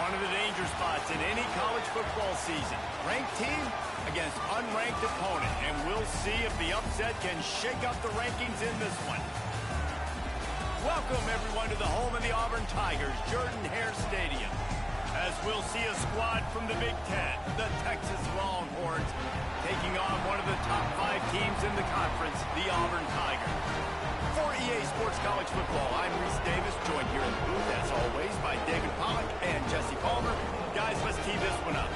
One of the danger spots in any college football season. Ranked team against unranked opponent. And we'll see if the upset can shake up the rankings in this one. Welcome, everyone, to the home of the Auburn Tigers, Jordan-Hare Stadium. As we'll see a squad from the Big Ten, the Texas Longhorns, taking on one of the top 5 teams in the conference, the Auburn Tigers. For EA Sports College Football, I'm Reese Davis, joined here in the booth, as always, by David Pollack and Jesse Palmer. Guys, let's tee this one up.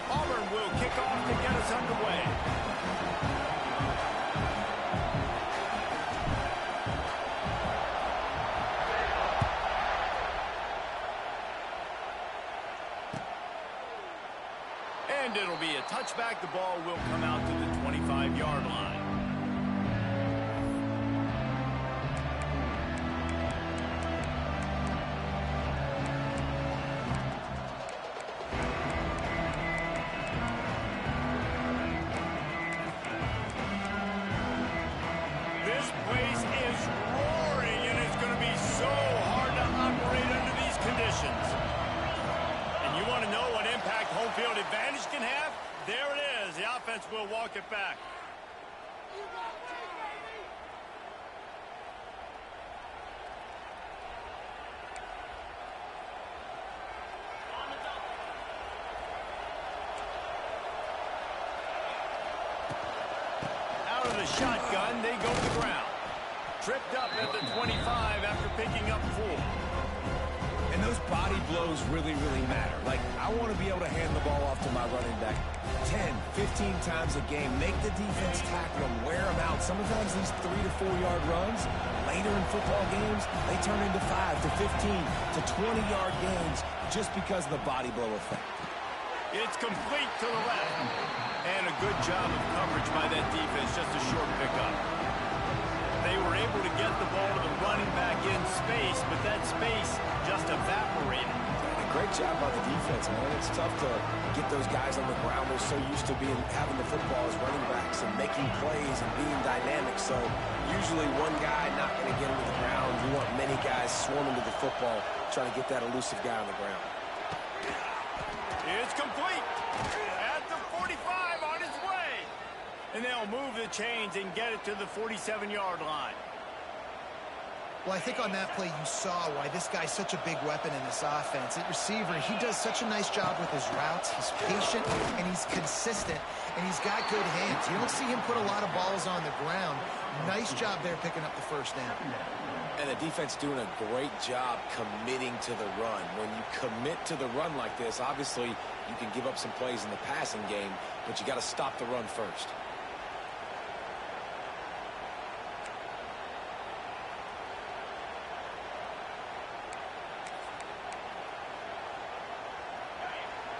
Auburn will kick off to get us underway. And it'll be a touchback. The ball will come out to the 25-yard line. This place is roaring, and it's going to be so hard to operate under these conditions. And you want to know what impact home field advantage can have? There it is. The offense will walk it back. Out of the shotgun, they go to the ground. Tripped up at the 25 after picking up 4. And those body blows really, really matter. Like, I want to be able to hand the ball off to my running back 10, 15 times a game. Make the defense tackle them, wear them out. Sometimes these 3 to 4 yard runs, later in football games, they turn into 5 to 15 to 20-yard games just because of the body blow effect. It's complete to the left. And a good job of coverage by that defense, just a short pickup. They were able to get the ball to the running back in space, but that space just evaporated. A great job by the defense, man. It's tough to get those guys on the ground. They're so used to having the football as running backs and making plays and being dynamic. So usually one guy not going to get him to the ground. You want many guys swarming to the football, trying to get that elusive guy on the ground. It's complete. At the 45 on his way. And they'll move the chains and get it to the 47-yard line. Well, I think on that play you saw why this guy's such a big weapon in this offense. At receiver, he does such a nice job with his routes. He's patient, and he's consistent, and he's got good hands. You don't see him put a lot of balls on the ground. Nice job there picking up the first down. And the defense doing a great job committing to the run. When you commit to the run like this, obviously you can give up some plays in the passing game, but you got to stop the run first.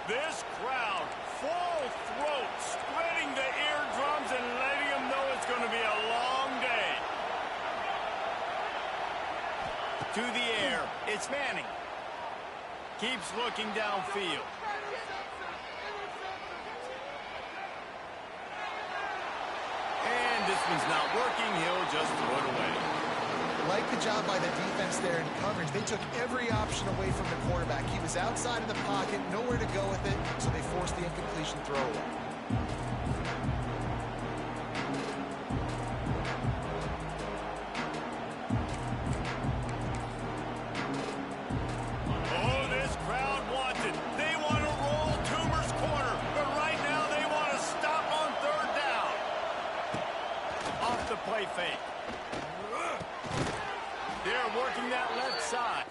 This crowd, full throat, spreading the eardrums and letting them know it's going to be a long day. To the air, it's Manning. Keeps looking downfield. And this one's not working. He'll just throw it away. Like the job by the defense there in coverage. They took every option away from the quarterback. He was outside of the pocket, nowhere to go with it, so they forced the incompletion throw away. Oh, this crowd wants it. They want to roll Toomer's corner, but right now they want to stop on 3rd down. Off the play fake. They're working that left side.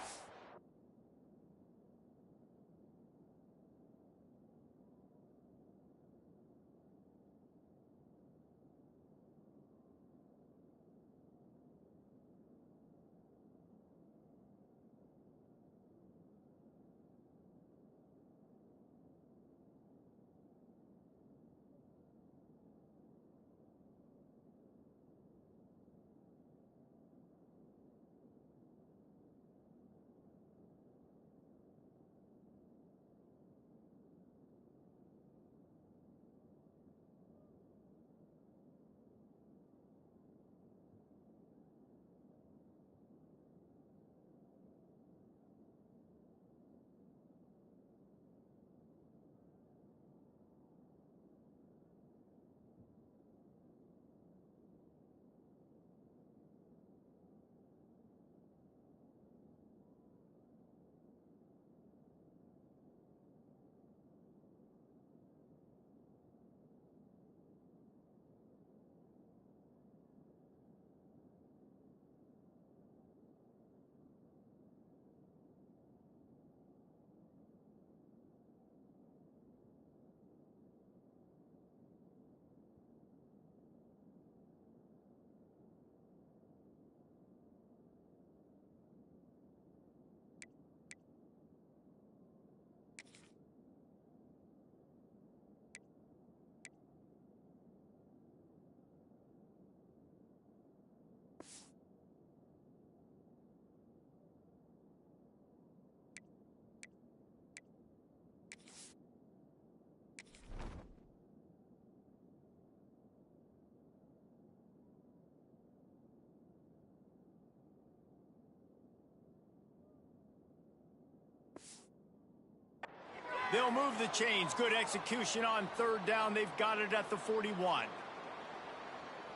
They'll move the chains. Good execution on third down. They've got it at the 41.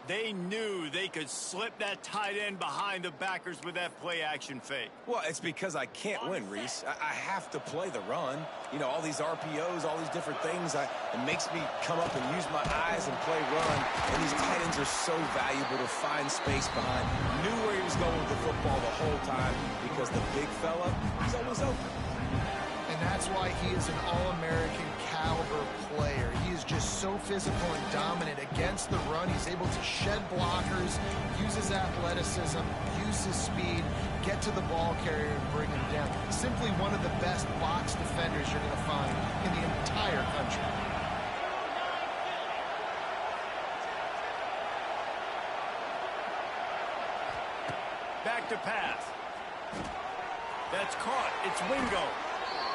They knew they could slip that tight end behind the backers with that play-action fake. Well, it's because I can't win, Reese. I have to play the run. You know, all these RPOs, all these different things. It makes me come up and use my eyes and play run. And these tight ends are so valuable to find space behind. Knew where he was going with the football the whole time because the big fella, he's always open. And that's why he is an All-American caliber player. He is just so physical and dominant against the run. He's able to shed blockers, use his athleticism, use his speed, get to the ball carrier and bring him down. Simply one of the best box defenders you're going to find in the entire country. Back to pass. That's caught. It's Wingo.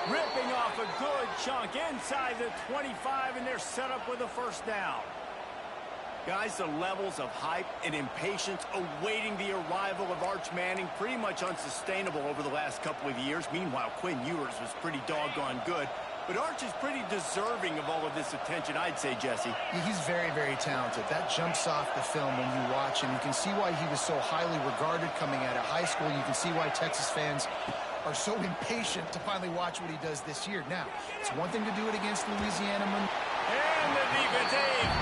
Ripping off a good chunk inside the 25, and they're set up with a first down. Guys, the levels of hype and impatience awaiting the arrival of Arch Manning pretty much unsustainable over the last couple of years. Meanwhile, Quinn Ewers was pretty doggone good. But Arch is pretty deserving of all of this attention, I'd say, Jesse. He's very, very talented. That jumps off the film when you watch him. You can see why he was so highly regarded coming out of high school. You can see why Texas fans are so impatient to finally watch what he does this year. Now, it's one thing to do it against Louisiana. And the defense,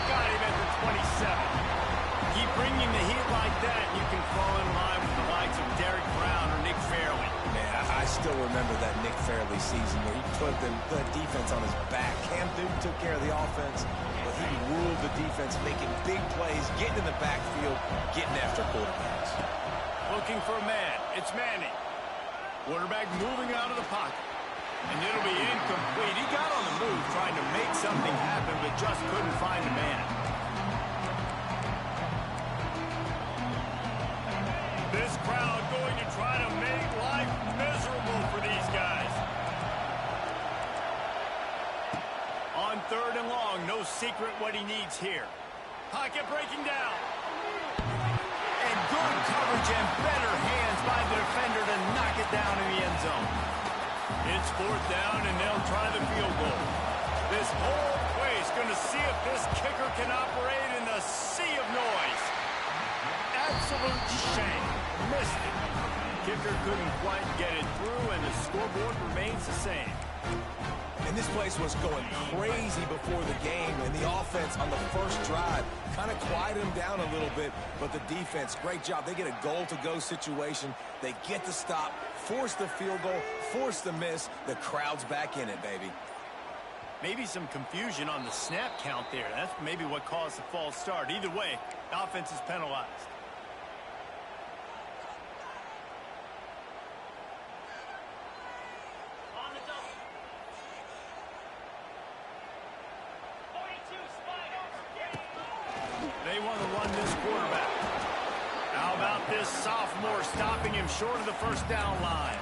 got him at the 27. Keep bringing the heat like that, and you can fall in line with the likes of Derek Brown or Nick Fairley. Man, I still remember that Nick Fairley season where he put the defense on his back. Cam Newton took care of the offense, but he ruled the defense, making big plays, getting in the backfield, getting after quarterbacks. Looking for a man. It's Manning. Quarterback moving out of the pocket. And it'll be incomplete. He got on the move trying to make something happen, but just couldn't find a man. This crowd going to try to make life miserable for these guys. On third and long, no secret what he needs here. Pocket breaking down. And good coverage and better hands by the defender to knock it down in the end zone. It's fourth down, and they'll try the field goal. This whole place going to see if this kicker can operate in the sea of noise. Absolute shame. Missed it. Kicker couldn't quite get it through, and the scoreboard remains the same. And this place was going crazy before the game, and the offense on the first drive kind of quieted them down a little bit, but the defense, great job. They get a goal-to-go situation. They get the stop, force the field goal, force the miss. The crowd's back in it, baby. Maybe some confusion on the snap count there. That's maybe what caused the false start. Either way, the offense is penalized. They want to run this quarterback. How about this sophomore stopping him short of the first down line?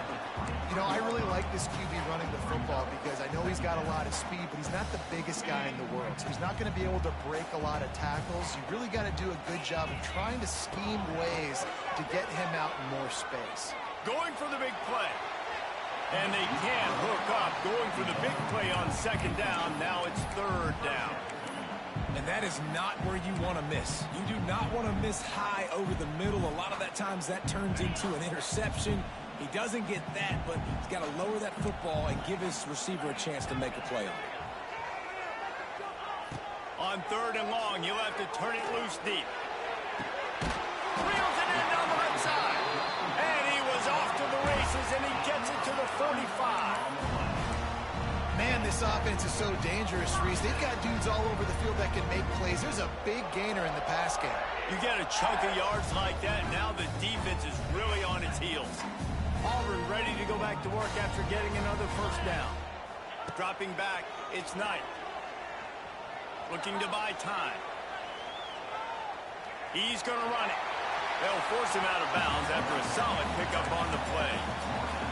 You know, I really like this QB running the football because I know he's got a lot of speed, but he's not the biggest guy in the world. So he's not going to be able to break a lot of tackles. You really got to do a good job of trying to scheme ways to get him out in more space. Going for the big play. And they can't hook up. Going for the big play on second down. Now it's third down. And that is not where you want to miss. You do not want to miss high over the middle. A lot of that times that turns into an interception. He doesn't get that, but he's got to lower that football and give his receiver a chance to make a play on it. On third and long, you'll have to turn it loose deep. Reels it in down the right side. And he was off to the races, and he gets it to the 45. Man, this offense is so dangerous, Reese. They've got dudes all over the field that can make plays. There's a big gainer in the pass game. You get a chunk of yards like that, now the defense is really on its heels. Auburn ready to go back to work after getting another first down. Dropping back, it's Knight. Looking to buy time. He's going to run it. They'll force him out of bounds after a solid pickup on the play.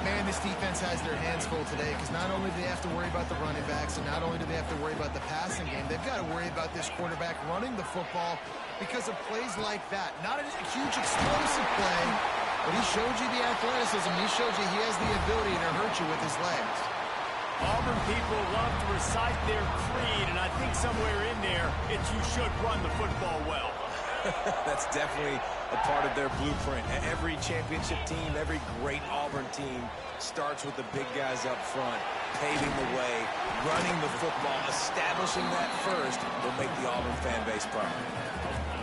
Man, this defense has their hands full today because not only do they have to worry about the running backs and not only do they have to worry about the passing game, they've got to worry about this quarterback running the football because of plays like that. Not a huge explosive play, but he showed you the athleticism. He showed you he has the ability to hurt you with his legs. Auburn people love to recite their creed, and I think somewhere in there, it's you should run the football well. That's definitely a part of their blueprint. Every championship team, every great Auburn team starts with the big guys up front, paving the way, running the football, establishing that first will make the Auburn fan base proud.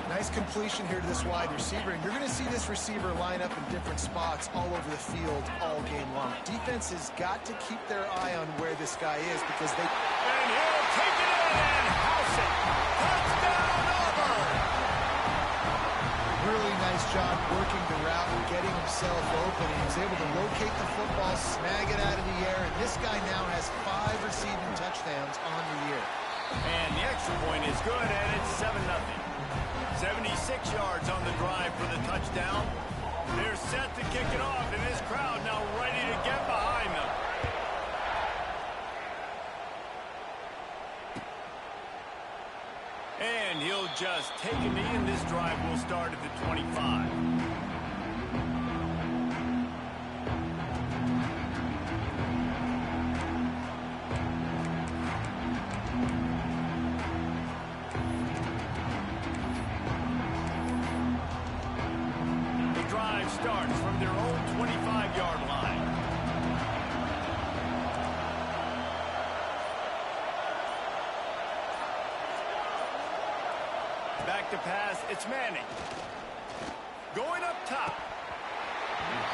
Nice completion here to this wide receiver, and you're going to see this receiver line up in different spots all over the field all game long. Defense has got to keep their eye on where this guy is because they... And he'll take it in and house it. Touchdown, Auburn! Really nice job working the route and getting himself open. He was able to locate the football, snag it out of the air, and this guy now has 5 receiving touchdowns on the year. And the extra point is good, and it's 7-0. 76 yards on the drive for the touchdown. They're set to kick it off, and this crowd now ready to get behind them. And he'll just take a knee, and this drive will start at the 25. Starts from their own 25-yard line. Back to pass, it's Manning. Going up top.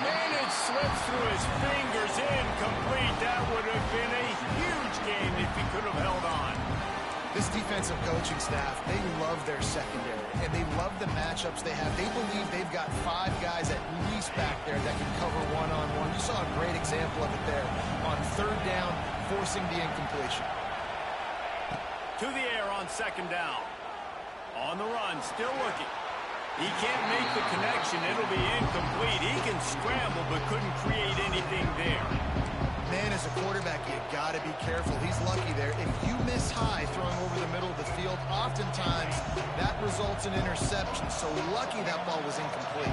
Manning slips through his fingers, incomplete. That would have been a huge game if he could have held on. This defensive coaching staff, they love their secondary, and they love the matchups they have. They believe they've got 5 guys at least back there that can cover one-on-one. You saw a great example of it there on 3rd down, forcing the incompletion. To the air on 2nd down. On the run, still looking. He can't make the connection. It'll be incomplete. He can scramble, but couldn't create anything there. Man, as a quarterback, you got to be careful. He's lucky there. If you miss high throwing over the middle of the field, oftentimes that results in interception. So lucky that ball was incomplete.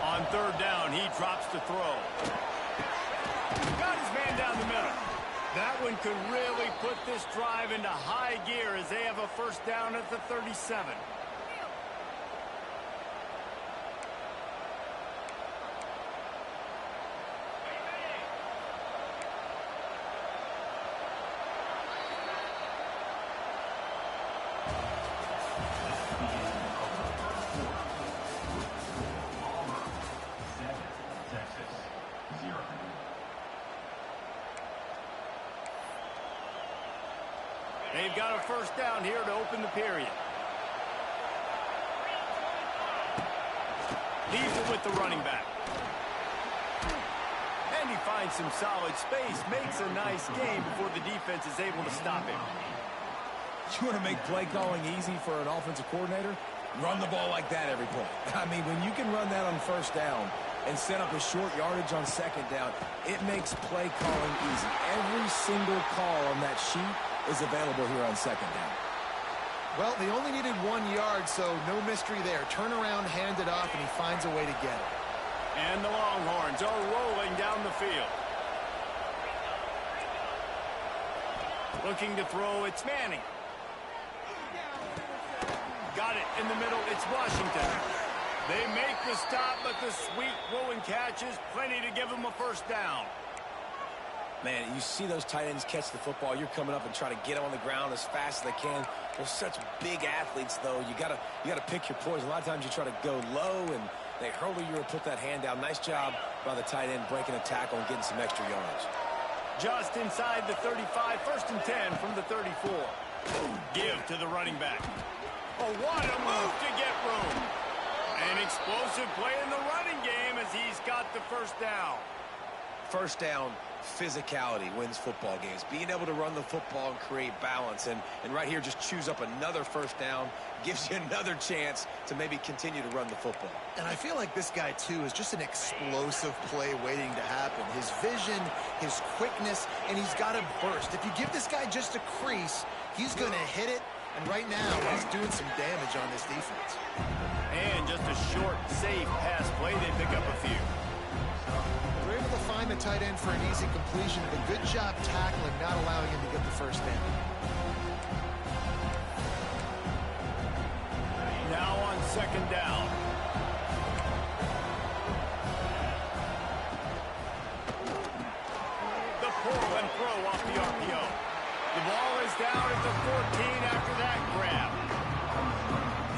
On 3rd down, he drops to throw. Got his man down the middle. That one could really put this drive into high gear as they have a 1st down at the 37. They've got a 1st down here to open the period. Leaves it with the running back. And he finds some solid space, makes a nice game before the defense is able to stop him. You want to make play calling easy for an offensive coordinator? Run the ball like that every play. I mean, when you can run that on 1st down and set up a short yardage on 2nd down, it makes play calling easy. Every single call on that sheet is available here on 2nd down. Well, they only needed 1 yard, so no mystery there. Turn around, hand it off, and he finds a way to get it. And the Longhorns are rolling down the field. Looking to throw, it's Manning. Got it in the middle, it's Washington. They make the stop, but the sweet rolling catch is plenty to give them a 1st down. Man, you see those tight ends catch the football. You're coming up and trying to get them on the ground as fast as they can. They're such big athletes, though. You gotta pick your poison. A lot of times you try to go low, and they hurdle you or put that hand down. Nice job by the tight end breaking a tackle and getting some extra yards. Just inside the 35, 1st and 10 from the 34. Give to the running back. Oh, what a move to get room. An explosive play in the running game as he's got the 1st down. 1st down, physicality wins football games. Being able to run the football and create balance. And right here, just choose up another 1st down. Gives you another chance to maybe continue to run the football. And I feel like this guy, too, is just an explosive play waiting to happen. His vision, his quickness, and he's got a burst. If you give this guy just a crease, he's going to hit it. And right now, he's doing some damage on this defense. And just a short, safe pass play. They pick up a few. They're able to find find the tight end for an easy completion, but good job tackling, not allowing him to get the first down. Now on second down. The pull and throw off the RPO. The ball is down at the 14 after that grab.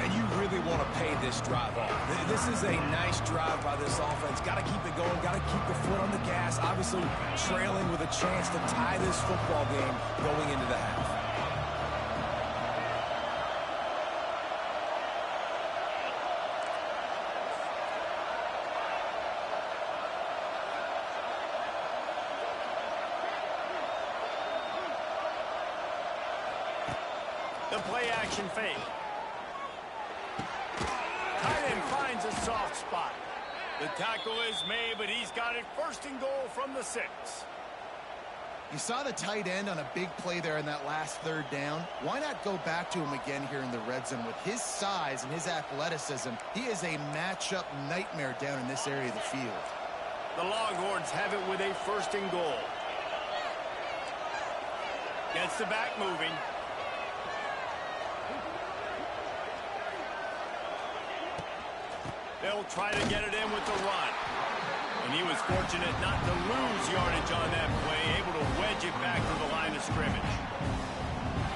And you really want to pay this drive off. This is a nice drive by this offense. Got to keep it going. Got to keep the foot on the gas. Obviously trailing with a chance to tie this football game going into the half. The play action fake. Tight end finds a soft spot. The tackle is made, but he's got it first and goal from the 6. You saw the tight end on a big play there in that last third down. Why not go back to him again here in the red zone? With his size and his athleticism, he is a matchup nightmare down in this area of the field. The Longhorns have it with a first and goal. Gets the back moving. They'll try to get it in with the run. And he was fortunate not to lose yardage on that play, able to wedge it back to the line of scrimmage.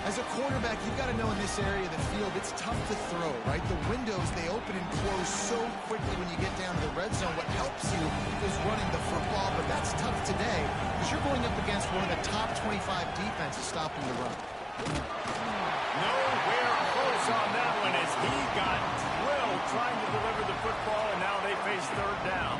As a quarterback, you've got to know in this area of the field, it's tough to throw, right? The windows, they open and close so quickly when you get down to the red zone. What helps you is running the football, but that's tough today because you're going up against one of the top 25 defenses stopping the run. Nowhere close on that one as he got drilled trying to deliver the football, and now they face third down.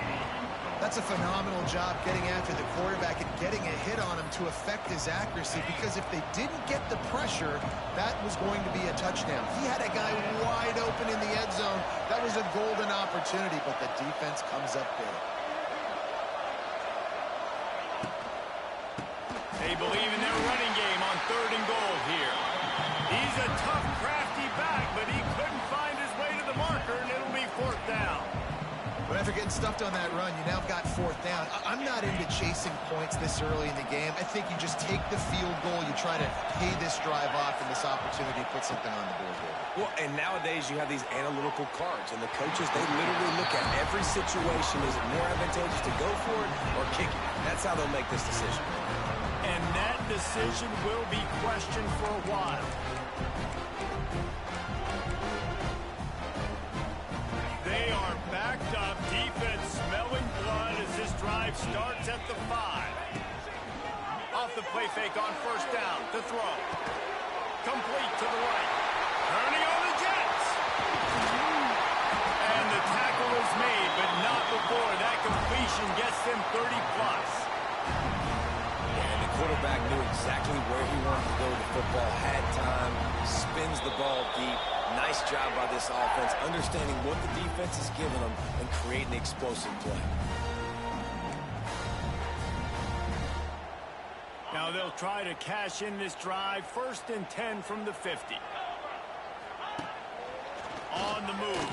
That's a phenomenal job getting after the quarterback and getting a hit on him to affect his accuracy, because if they didn't get the pressure, that was going to be a touchdown. He had a guy wide open in the end zone. That was a golden opportunity, but the defense comes up big. They believe in their running game on third and goal here. He's a tough, crafty back, but he couldn't find his way to the marker, and it'll be fourth down. But after getting stuffed on that run, you now got fourth down. I'm not into chasing points this early in the game. I think you just take the field goal. You try to pay this drive off and this opportunity to put something on the board here. Well, and nowadays you have these analytical cards, and the coaches, they literally look at every situation. Is it more advantageous to go for it or kick it? That's how they'll make this decision. And that decision will be questioned for a while. They are backed up. Defense smelling blood as this drive starts at the 5. Off the play fake on first down. To throw. Complete to the right. Turning on the Jets. And the tackle is made, but not before that completion gets them 30-plus. And the quarterback knew exactly where he wanted to go with the football, had time, spins the ball deep. Nice job by this offense, understanding what the defense is giving them and creating the explosive play. Now they'll try to cash in this drive. First and 10 from the 50. On the move.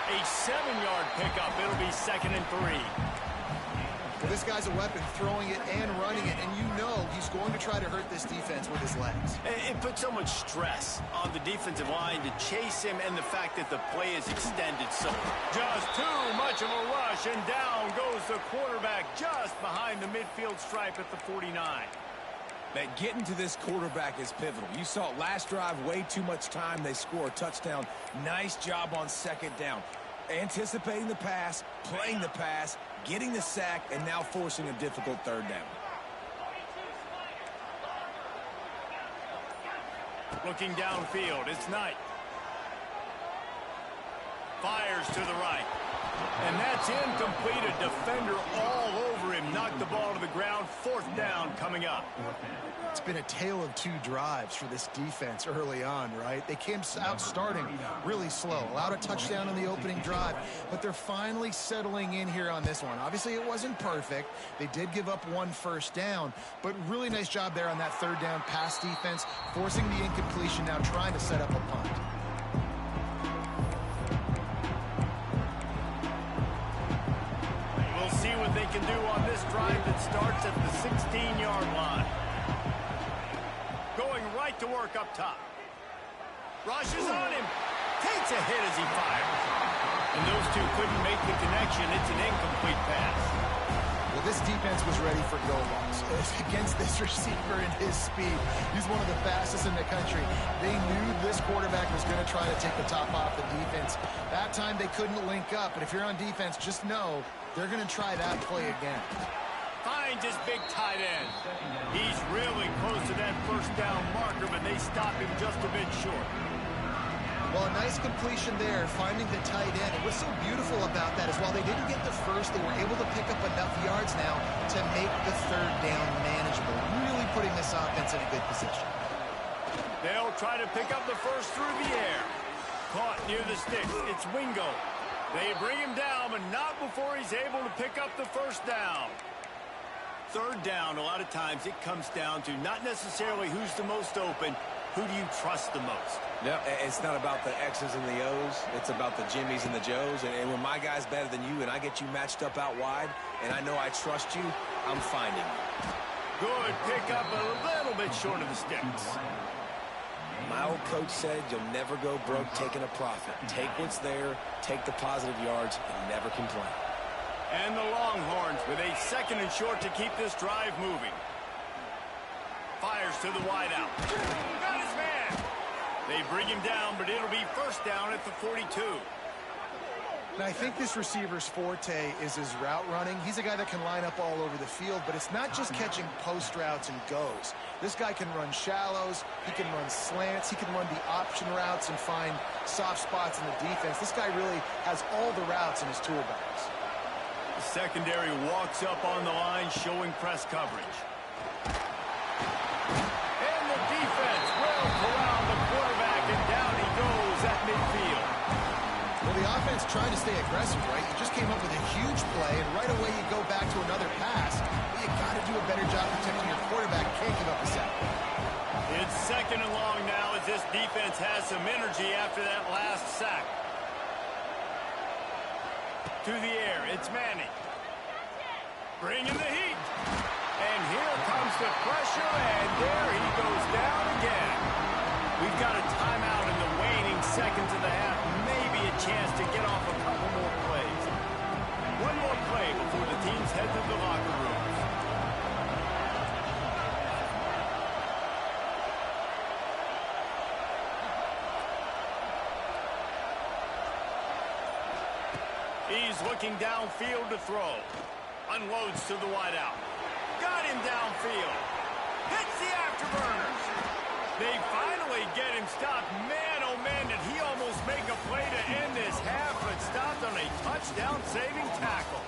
A 7-yard pickup. It'll be second and 3. Well, this guy's a weapon, throwing it and running it, and you know he's going to try to hurt this defense with his legs. It puts so much stress on the defensive line to chase him, and the fact that the play is extended so. Just too much of a rush, and down goes the quarterback just behind the midfield stripe at the 49. That getting to this quarterback is pivotal. You saw it last drive, way too much time. They score a touchdown. Nice job on second down. Anticipating the pass, playing the pass, getting the sack, and now forcing a difficult third down. Looking downfield, it's Knight. Fires to the right. And that's incomplete. A defender all over him. Knocked the ball to the ground. Fourth down coming up. It's been a tale of two drives for this defense early on, right? They came out starting really slow. Allowed a touchdown on the opening drive, but they're finally settling in here on this one. Obviously, it wasn't perfect. They did give up one first down, but really nice job there on that third down pass defense, forcing the incompletion, now trying to set up a punt. We'll see what starts at the 16-yard line. Going right to work up top. Rushes on him. Takes a hit as he fires. And those two couldn't make the connection. It's an incomplete pass. Well, this defense was ready for goal lines. Against this receiver and his speed, he's one of the fastest in the country. They knew this quarterback was going to try to take the top off the defense. That time they couldn't link up, but if you're on defense, just know they're going to try that play again. Finds his big tight end. He's really close to that first down marker, but they stop him just a bit short. Well, a nice completion there, finding the tight end. And what's so beautiful about that is while they didn't get the first, they were able to pick up enough yards now to make the third down manageable, really putting this offense in a good position. They'll try to pick up the first through the air. Caught near the sticks. It's Wingo. They bring him down, but not before he's able to pick up the first down. Third down, a lot of times it comes down to not necessarily who's the most open, who do you trust the most? Yeah, it's not about the X's and the O's. It's about the Jimmies and the Joes. And when my guy's better than you and I get you matched up out wide and I know I trust you, I'm finding you. Good pick up a little bit short of the sticks. My old coach said you'll never go broke taking a profit. Take what's there, take the positive yards, and never complain. And the Longhorns with a second and short to keep this drive moving. Fires to the wideout. Got his man. They bring him down, but it'll be first down at the 42. Now, I think this receiver's forte is his route running. He's a guy that can line up all over the field, but it's not just catching post routes and goes. This guy can run shallows, he can run slants, he can run the option routes and find soft spots in the defense. This guy really has all the routes in his toolbox. The secondary walks up on the line, showing press coverage. And the defense will corral the quarterback, and down he goes at midfield. Well, the offense trying to stay aggressive, right? You just came up with a huge play, and right away you go back to another pass. But you got to do a better job protecting your quarterback. Can't give up a sack. It's second and long now as this defense has some energy after that last sack. To the air, it's Manning. Bringing the heat. And here comes the pressure, and there he goes down again. We've got a timeout in the waning seconds of the half. Maybe a chance to get off a couple more plays. One more play before the teams head to the locker rooms. He's looking downfield to throw. Unloads to the wideout. Got him downfield. Hits the afterburners. They finally get him stopped. Man, oh man, did he almost make a play to end this half, but stopped on a touchdown-saving tackle.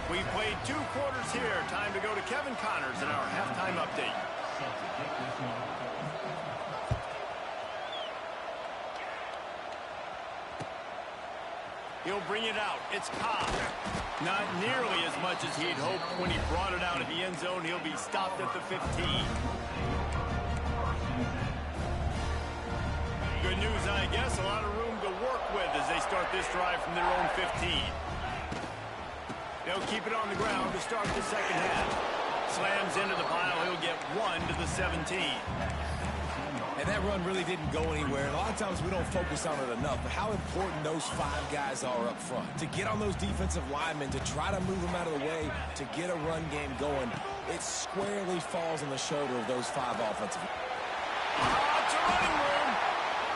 We played 2 quarters here. Time to go to Kevin Connors in our halftime update. He'll bring it out. It's Cobb. Not nearly as much as he'd hoped when he brought it out of the end zone. He'll be stopped at the 15. Good news, I guess. A lot of room to work with as they start this drive from their own 15. They'll keep it on the ground to start the second half. Slams into the pile. He'll get 1 to the 17. And that run really didn't go anywhere. And a lot of times we don't focus on it enough, but how important those 5 guys are up front. To get on those defensive linemen, to try to move them out of the way, to get a run game going, it squarely falls on the shoulder of those 5 offensive. It's a running room.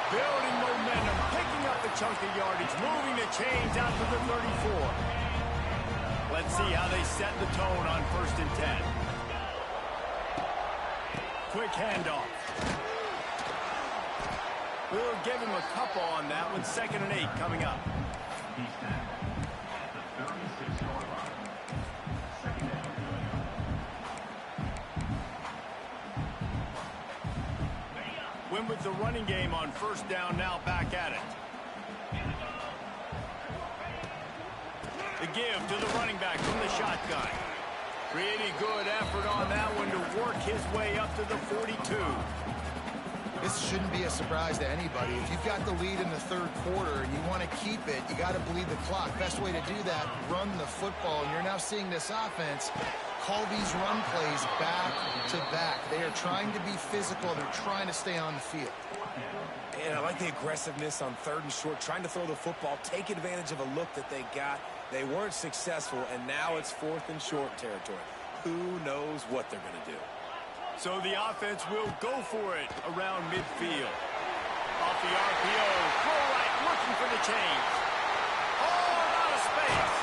Building momentum, picking up a chunk of yardage, moving the chains out to the 34. Let's see how they set the tone on 1st and 10. Quick handoff. We'll give him a couple on that one. 2nd and 8 coming up. Win with the running game on 1st down, now back at it. The give to the running back from the shotgun. Pretty good effort on that one to work his way up to the 42. This shouldn't be a surprise to anybody. If you've got the lead in the 3rd quarter and you want to keep it, you got to bleed the clock. Best way to do that, run the football. And you're now seeing this offense call these run plays back to back. They are trying to be physical. They're trying to stay on the field. And I like the aggressiveness on 3rd and short, trying to throw the football, take advantage of a look that they got. They weren't successful, and now it's 4th and short territory. Who knows what they're going to do? So the offense will go for it around midfield. Off the RPO, throw right, looking for the change. Oh, out of space.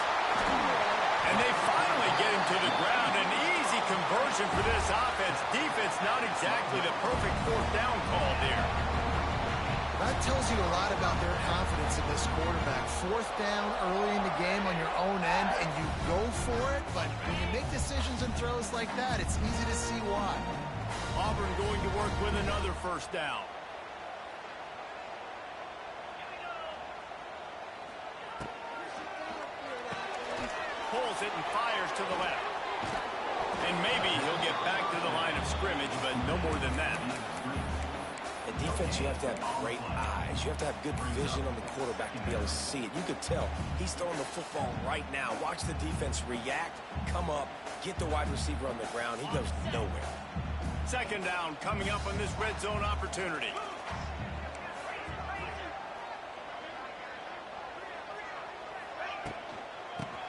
And they finally get him to the ground. An easy conversion for this offense. Defense not exactly the perfect 4th down call there. That tells you a lot about their confidence in this quarterback. 4th down early in the game on your own end, and you go for it, but when you make decisions and throws like that, it's easy to see why. Auburn going to work with another 1st down. Pulls it and fires to the left. And maybe he'll get back to the line of scrimmage, but no more than that. At defense, you have to have great eyes. You have to have good vision on the quarterback to be able to see it. You could tell he's throwing the football right now. Watch the defense react, come up, get the wide receiver on the ground. He goes nowhere. 2nd down coming up on this red zone opportunity.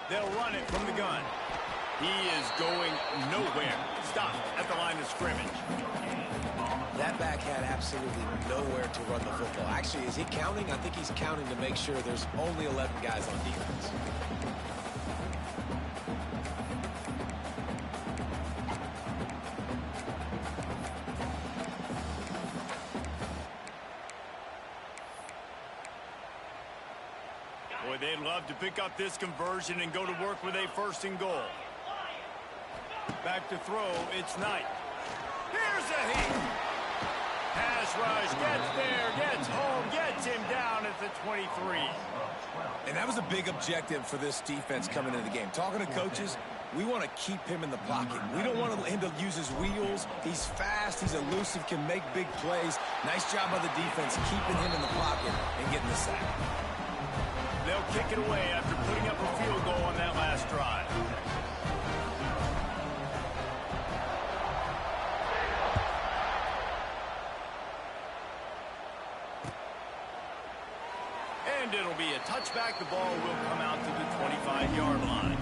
They'll run it from the gun. He is going nowhere. Stopped at the line of scrimmage. That back had absolutely nowhere to run the football. Actually, is he counting? I think he's counting to make sure there's only 11 guys on defense. Boy, they'd love to pick up this conversion and go to work with a 1st and goal. Back to throw, it's Knight. Here's a heat. Pass rush, gets there, gets home, gets him down at the 23. And that was a big objective for this defense coming into the game. Talking to coaches, we want to keep him in the pocket. We don't want him to use his wheels. He's fast, he's elusive, can make big plays. Nice job by the defense keeping him in the pocket and getting the sack. They'll kick it away after putting up a field goal on that last drive. And it'll be a touchback. The ball will come out to the 25-yard line.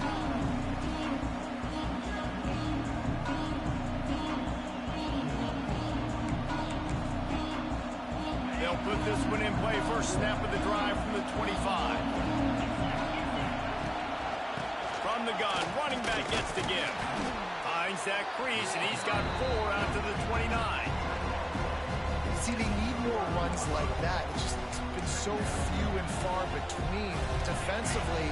They'll put this one in play. First snap of the drive from the 25. From the gun, running back gets to give. Finds that crease, and he's got 4 out to the 29. See, they need more runs like that. It's been so few and far between. Defensively,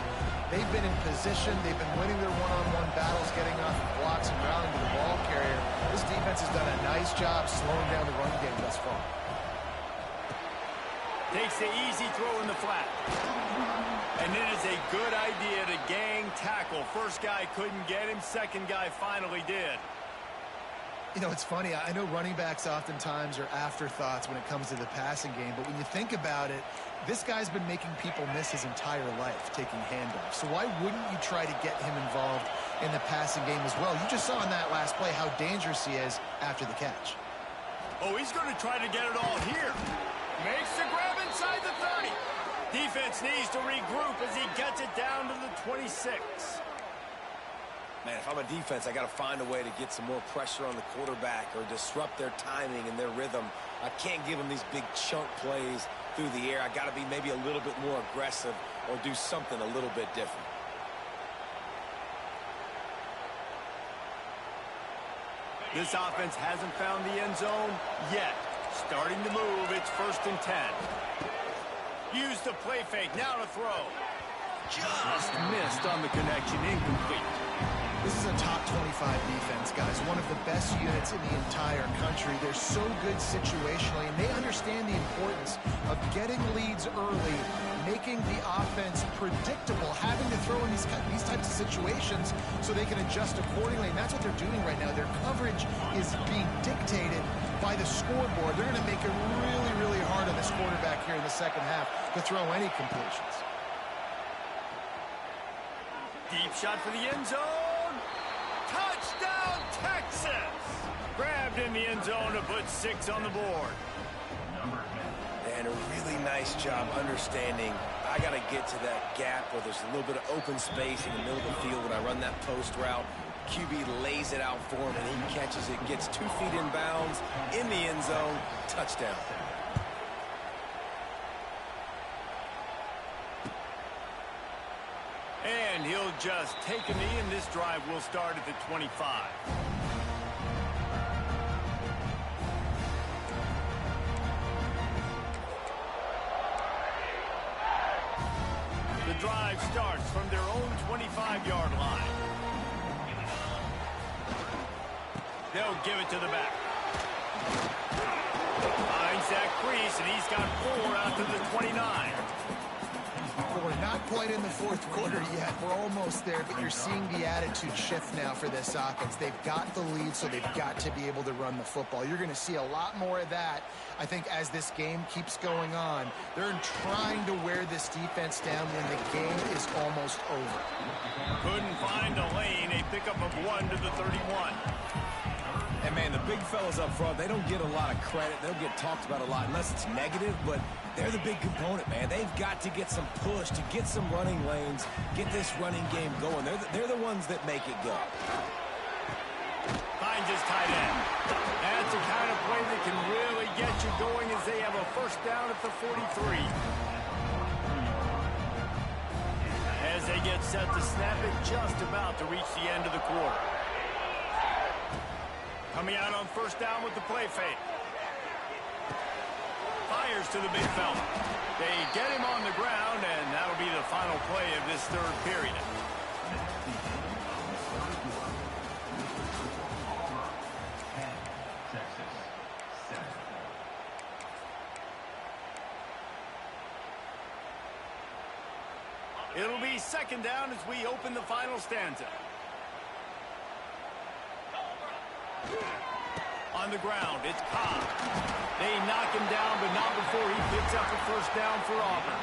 they've been in position. They've been winning their one-on-one battles, getting off blocks and rounding to the ball carrier. This defense has done a nice job slowing down the run game thus far. Takes the easy throw in the flat. And it is a good idea to gang tackle. First guy couldn't get him. Second guy finally did. You know, it's funny. I know running backs oftentimes are afterthoughts when it comes to the passing game, but when you think about it, this guy's been making people miss his entire life taking handoffs. So why wouldn't you try to get him involved in the passing game as well? You just saw in that last play how dangerous he is after the catch. Oh, he's going to try to get it all here. Makes the grab inside the 30. Defense needs to regroup as he gets it down to the 26. Man, if I'm a defense, I got to find a way to get some more pressure on the quarterback or disrupt their timing and their rhythm. I can't give them these big chunk plays through the air. I got to be maybe a little bit more aggressive or do something a little bit different. This offense hasn't found the end zone yet. Starting to move, it's 1st and 10. Use the play fake, now to throw. Just missed on the connection, incomplete. This is a top 25 defense, guys. One of the best units in the entire country. They're so good situationally, and they understand the importance of getting leads early, making the offense predictable, having to throw in these types of situations so they can adjust accordingly. And that's what they're doing right now. Their coverage is being dictated by the scoreboard. They're going to make it really, really hard on this quarterback here in the second half to throw any completions. Deep shot for the end zone. Touchdown! in the end zone to put 6 on the board. And a really nice job understanding I got to get to that gap where there's a little bit of open space in the middle of the field when I run that post route. QB lays it out for him, and he catches it, gets 2 feet in bounds, in the end zone, touchdown. And he'll just take a knee, and this drive will start at the 25. The drive starts from their own 25-yard line. They'll give it to the back. Finds that crease, and he's got 4 out to the 29. We're not quite in the fourth quarter yet. We're almost there, but you're seeing the attitude shift now for this offense. They've got the lead, so they've got to be able to run the football. You're going to see a lot more of that, I think, as this game keeps going on. They're trying to wear this defense down when the game is almost over. Couldn't find a lane. A pickup of 1 to the 31. And, man, the big fellas up front, they don't get a lot of credit. They don't get talked about a lot unless it's negative, but they're the big component, man. They've got to get some push, to get some running lanes, get this running game going. They're the ones that make it go. Finds his tight end. That's the kind of play that can really get you going as they have a first down at the 43. As they get set to snap it, just about to reach the end of the quarter. Coming out on first down with the play fake. Fires to the big fella. They get him on the ground, and that'll be the final play of this third period. It'll be second down as we open the final stanza. On the ground, it's Cobb. They knock him down, but not before he picks up a first down for Auburn.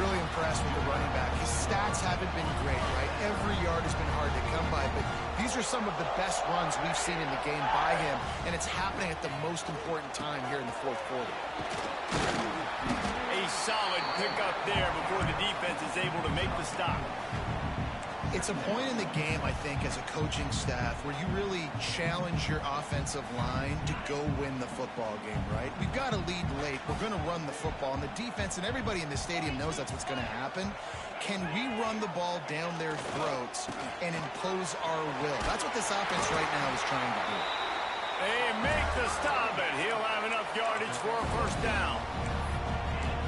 Really impressed with the running back. His stats haven't been great, right? Every yard has been hard to come by, but these are some of the best runs we've seen in the game by him, and it's happening at the most important time here in the fourth quarter. A solid pickup there before the defense is able to make the stop. It's a point in the game, I think, as a coaching staff where you really challenge your offensive line to go win the football game, right? We've got to lead late. We're going to run the football, and the defense and everybody in the stadium knows that's what's going to happen. Can we run the ball down their throats and impose our will? That's what this offense right now is trying to do. They make the stop, and he'll have enough yardage for a first down.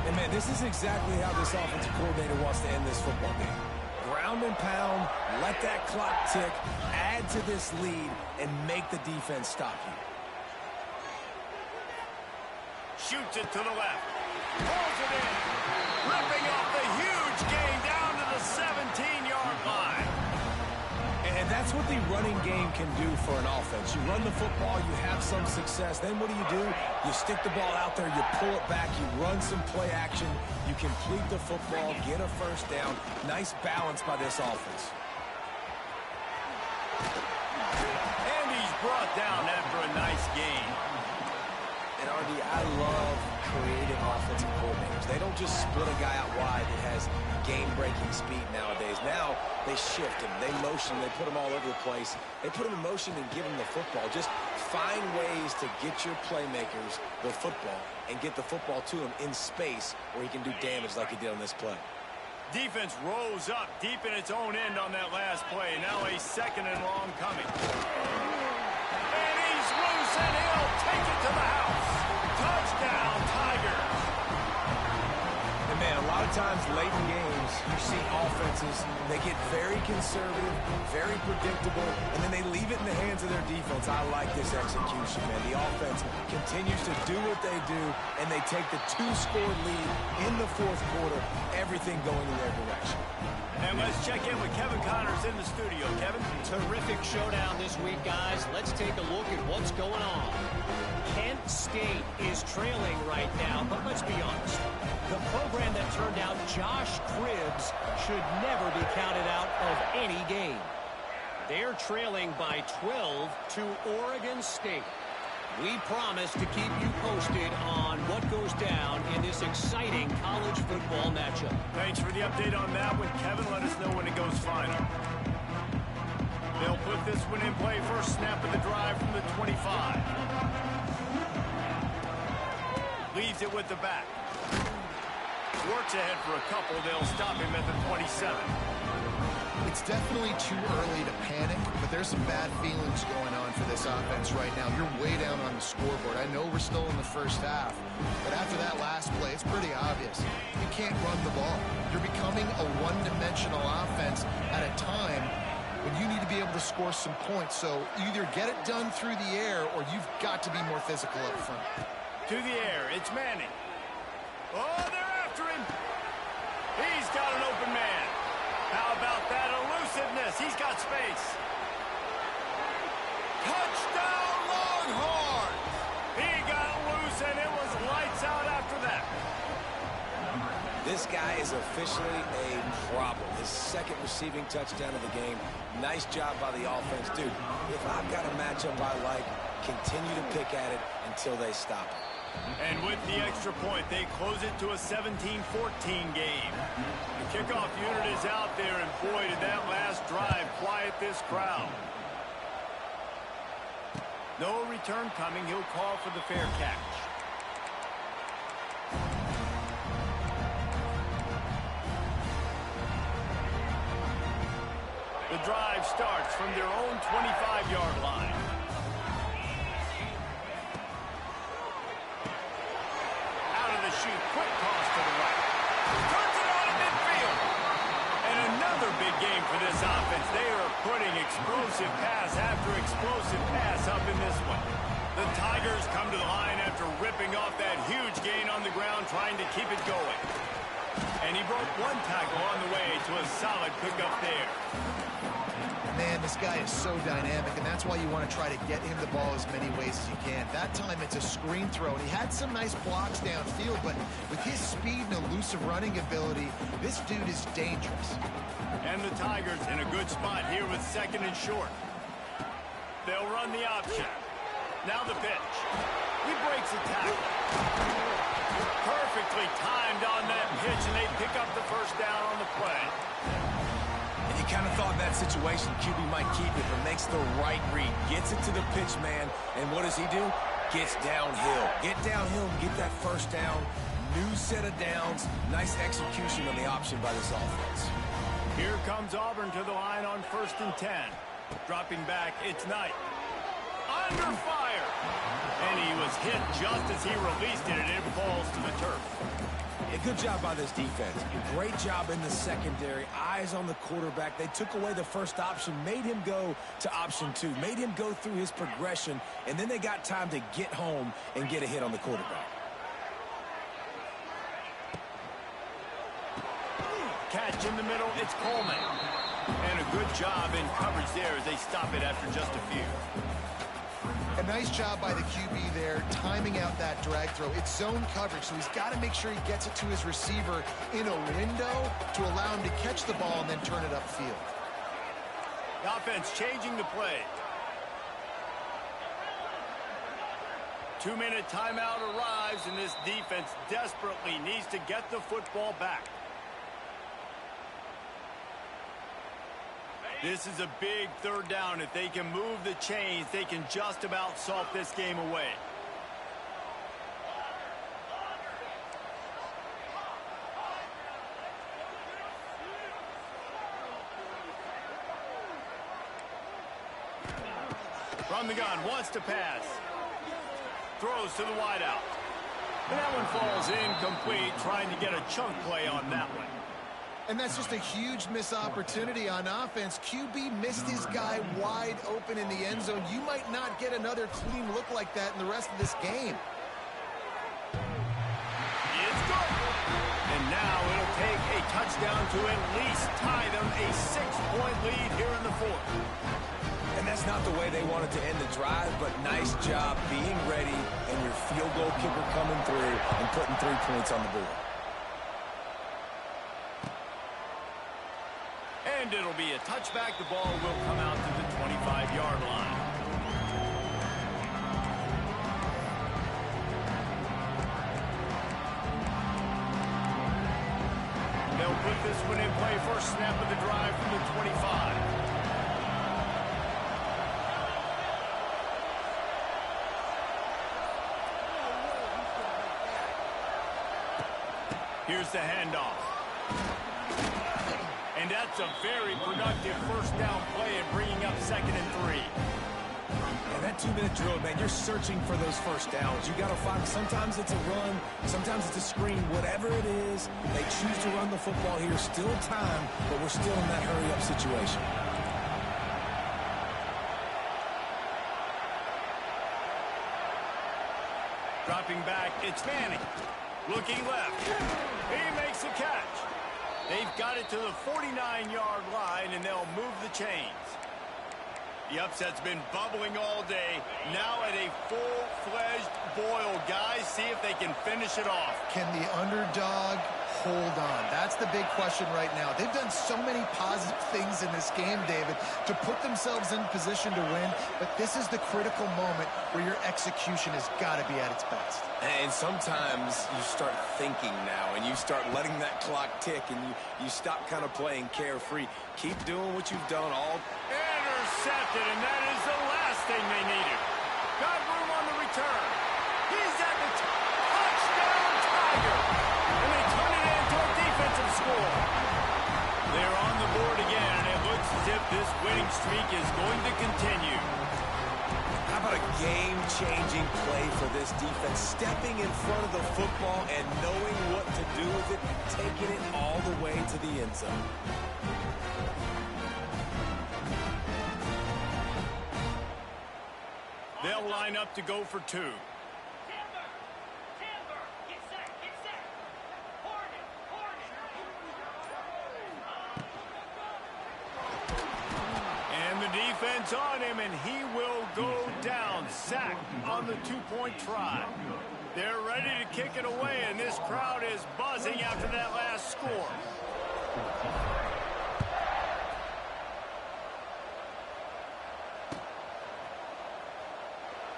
And, man, this is exactly how this offensive coordinator wants to end this football game. Ground and pound, let that clock tick, add to this lead, and make the defense stop you. Shoots it to the left. Pulls it in. Ripping off the huge gain down to the 17-yard line. And that's what the running game can do for an offense. You run the football, you have some success. Then what do? You stick the ball out there, you pull it back, you run some play action, you complete the football, get a first down. Nice balance by this offense. And he's brought down after a nice gain. And RD, I love creative offensive coordinators. They don't just split a guy out wide that has game-breaking speed nowadays. Now they shift him, they motion, they put him all over the place. They put him in motion and give him the football. Just find ways to get your playmakers the football and get the football to him in space where he can do damage like he did on this play. Defense rose up deep in its own end on that last play. Now a second and long coming. And he's loose, and he'll take it to the house. Touchdown, Tigers. And, man, a lot of times late in games, you see offenses, they get very conservative, very predictable, and then they leave it in the hands of their defense. I like this execution, man. The offense continues to do what they do, and they take the 2-score lead in the fourth quarter, everything going in their direction. And let's check in with Kevin Connors in the studio. Kevin? Terrific showdown this week, guys. Let's take a look at what's going on. Kent State is trailing right now, but let's be honest. The program that turned out Josh Cribbs should never be counted out of any game. They're trailing by 12 to Oregon State. We promise to keep you posted on what goes down in this exciting college football matchup. Thanks for the update on that one, Kevin. Let us know when it goes final. They'll put this one in play. First snap of the drive from the 25. Leaves it with the back. Works ahead for a couple. They'll stop him at the 27. It's definitely too early to panic, but there's some bad feelings going on for this offense right now. You're way down on the scoreboard. I know we're still in the first half, but after that last play, it's pretty obvious. You can't run the ball. You're becoming a one-dimensional offense at a time when you need to be able to score some points. So either get it done through the air or you've got to be more physical up front. To the air, it's Manning. Oh, they're after him. He's got an open man. How about that elusiveness? He's got space. Touchdown, Longhorns! He got loose, and it was lights out after that. This guy is officially a problem. His second receiving touchdown of the game. Nice job by the offense. Dude, if I've got a matchup I like, continue to pick at it until they stop it. And with the extra point, they close it to a 17-14 game. The kickoff unit is out there, and boy, did that last drive quiet this crowd. No return coming. He'll call for the fair catch. The drive starts from their own 25-yard line. Shoot, quick toss to the right. Turns it on in midfield. And another big game for this offense. They are putting explosive pass after explosive pass up in this one. The Tigers come to the line after ripping off that huge gain on the ground, trying to keep it going. And he broke one tackle on the way to a solid pickup there. Man, this guy is so dynamic, and that's why you want to try to get him the ball as many ways as you can. That time, it's a screen throw, and he had some nice blocks downfield, but with his speed and elusive running ability, this dude is dangerous. And the Tigers in a good spot here with second and short. They'll run the option. Now the pitch. He breaks a tackle. Perfectly timed on that pitch, and they pick up the first down on the play. You kind of thought in that situation QB might keep it, but makes the right read. Gets it to the pitch man, and what does he do? Gets downhill. Get downhill and get that first down. New set of downs. Nice execution on the option by this offense. Here comes Auburn to the line on 1st and 10. Dropping back, it's Knight. Under fire! And he was hit just as he released it, and it falls to the turf. Good job by this defense. Great job in the secondary. Eyes on the quarterback. They took away the first option, made him go to option 2, made him go through his progression, and then they got time to get home and get a hit on the quarterback. Catch in the middle, it's Coleman. And a good job in coverage there as they stop it after just a few. A nice job by the QB there, timing out that drag throw. It's zone coverage, so he's got to make sure he gets it to his receiver in a window to allow him to catch the ball and then turn it upfield. The offense changing the play. 2-minute timeout arrives, and this defense desperately needs to get the football back. This is a big third down. If they can move the chains, they can just about salt this game away. From the gun, wants to pass. Throws to the wideout. And that one falls incomplete, trying to get a chunk play on that one. And that's just a huge missed opportunity on offense. QB missed his guy wide open in the end zone. You might not get another clean look like that in the rest of this game. It's good. And now it'll take a touchdown to at least tie them a 6-point lead here in the fourth. And that's not the way they wanted to end the drive, but nice job being ready and your field goal kicker coming through and putting 3 points on the board. And it'll be a touchback. The ball will come out to the 25-yard line. They'll put this one in play. First snap of the drive from the 25. Here's the handoff. And that's a very productive first down play and bringing up 2nd and 3. And that 2-minute drill, man, you're searching for those first downs. You got to find, sometimes it's a run, sometimes it's a screen, whatever it is. They choose to run the football here. Still time, but we're still in that hurry-up situation. Dropping back, it's Manning. Looking left. He makes the catch. They've got it to the 49-yard line, and they'll move the chains. The upset's been bubbling all day. Now at a full-fledged boil. Guys, see if they can finish it off. Can the underdog hold on? That's the big question right now. They've done so many positive things in this game, David, to put themselves in position to win, but this is the critical moment where your execution has got to be at its best. And sometimes you start thinking now, and you start letting that clock tick, and you stop kind of playing carefree. Keep doing what you've done all. Intercepted, and that is the last thing they needed. Got room on the return. He's at the touchdown Tiger. And they turn it into a defensive score. They're on the board again, and it looks as if this winning streak is going to continue. How about a game-changing play for this defense? Stepping in front of the football and knowing what to do with it, taking it all the way to the end zone. They'll line up to go for 2. And the defense on him, and he will go down. Sacked on the 2-point try. They're ready to kick it away, and this crowd is buzzing after that last score.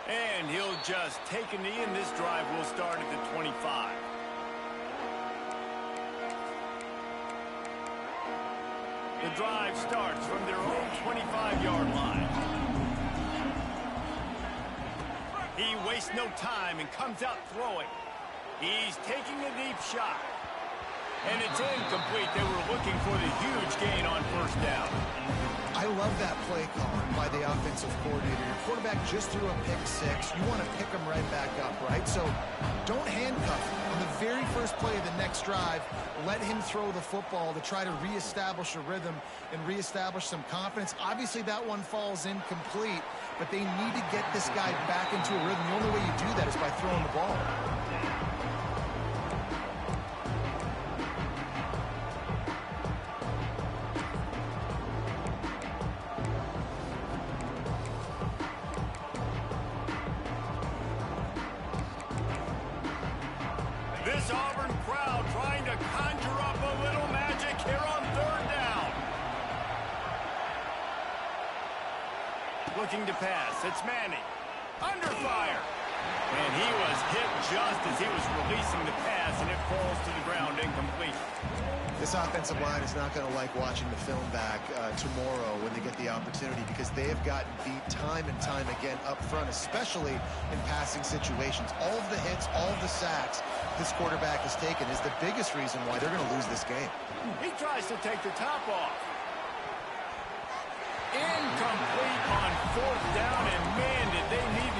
And he'll just take a knee, and this drive will start at the 25. The drive starts from their own 25-yard line. He wastes no time and comes out throwing. He's taking a deep shot. And it's incomplete. They were looking for the huge gain on first down. I love that play call by the offensive coordinator. Your quarterback just threw a pick 6. You want to pick him right back up, right? So don't handcuff him. On the very first play of the next drive, let him throw the football to try to reestablish a rhythm and reestablish some confidence. Obviously, that one falls incomplete, but they need to get this guy back into a rhythm. The only way you do that is by throwing the ball. This Auburn crowd trying to conjure up a little magic here on 3rd down. Looking to pass. It's Manning. Under fire. And he was hit just as he was releasing the pass, and it falls to the ground incomplete. This offensive line is not going to like watching the film back tomorrow when they get the opportunity, because they have gotten beat time and time again up front, especially in passing situations. All of the hits, all of the sacks this quarterback has taken is the biggest reason why they're going to lose this game. He tries to take the top off. Incomplete on 4th down, and man, did they need